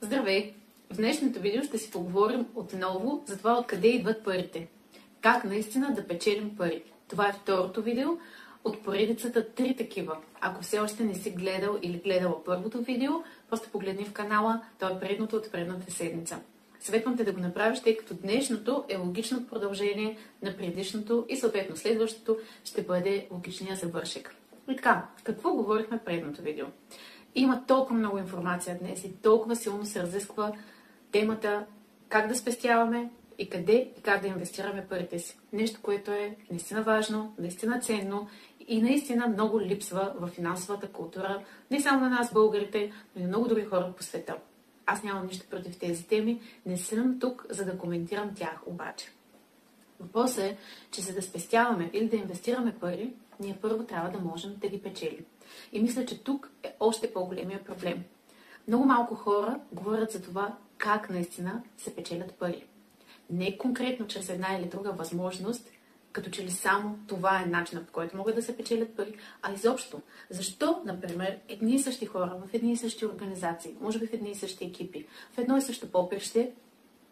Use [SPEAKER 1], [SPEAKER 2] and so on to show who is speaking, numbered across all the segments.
[SPEAKER 1] Здравей! В днешното видео ще си поговорим отново за това откъде идват парите. Как наистина да печелим пари. Това е второто видео от поредицата 3 такива. Ако все още не си гледал или гледала първото видео, просто погледни в канала, то е предното от предната седмица. Съветвам те да го направиш, тъй като днешното е логично продължение на предишното и съответно следващото ще бъде логичния завършек. И така, какво говорихме в предното видео? Има толкова много информация днес и толкова силно се разисква темата как да спестяваме и къде и как да инвестираме парите си. Нещо, което е наистина важно, наистина ценно и наистина много липсва в финансовата култура, не само на нас, българите, но и на много други хора по света. Аз нямам нищо против тези теми, не съм тук, за да коментирам тях обаче. Въпросът е, че за да спестяваме или да инвестираме пари, ние първо трябва да можем да ги печелим. И мисля, че тук е още по-големия проблем. Много малко хора говорят за това как наистина се печелят пари. Не конкретно чрез една или друга възможност, като че ли само това е начинът, по който могат да се печелят пари, а изобщо. Защо, например, едни и същи хора в едни и същи организации, може би в едни и същи екипи, в едно и също поприще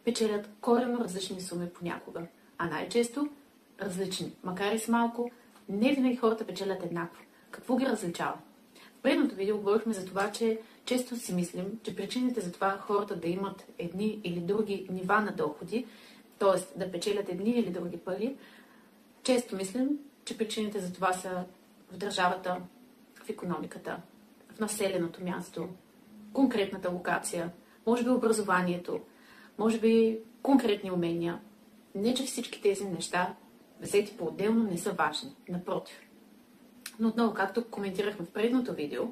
[SPEAKER 1] печелят коренно различни суми понякога, а най-често различни, макар и с малко, не винаги хората печелят еднакво. Какво ги различава? В предното видео говорихме за това, че често си мислим, че причините за това хората да имат едни или други нива на доходи, т.е. да печелят едни или други пари, често мислим, че причините за това са в държавата, в икономиката, в населеното място, конкретната локация, може би образованието, може би конкретни умения. Не, че всички тези неща, взети по-отделно, не са важни. Напротив. Но отново, както коментирахме в предното видео,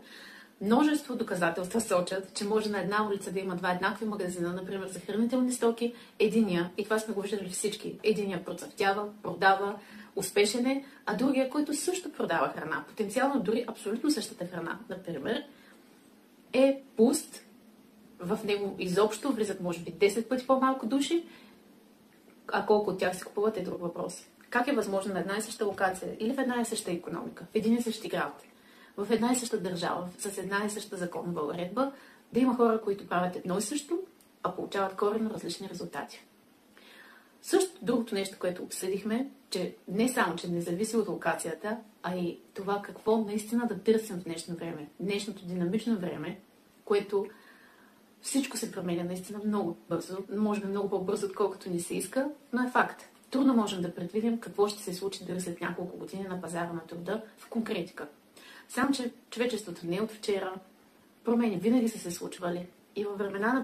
[SPEAKER 1] множество доказателства сочат, че може на една улица да има два еднакви магазина, например за хранителни стоки, единия, и това сме го виждали всички, единия процъфтява, продава, успешен е, а другия, който също продава храна, потенциално дори абсолютно същата храна, например, е пуст, в него изобщо влизат може би 10 пъти по-малко души, а колко от тях се купуват е друг въпрос. Как е възможно на една и съща локация или в една и съща икономика, в един и същи град, в една и съща държава, с една и съща законова уредба, да има хора, които правят едно и също, а получават коренно различни резултати? Също другото нещо, което обсъдихме, че не само, че не зависи от локацията, а и това какво наистина да търсим в днешно време. Днешното динамично време, което всичко се променя наистина много бързо, може би много по-бързо, отколкото ни се иска, но е факт. Трудно можем да предвидим какво ще се случи дори след няколко години на пазара на труда в конкретика. Само, че човечеството не е от вчера, промени винаги са се случвали и във времена на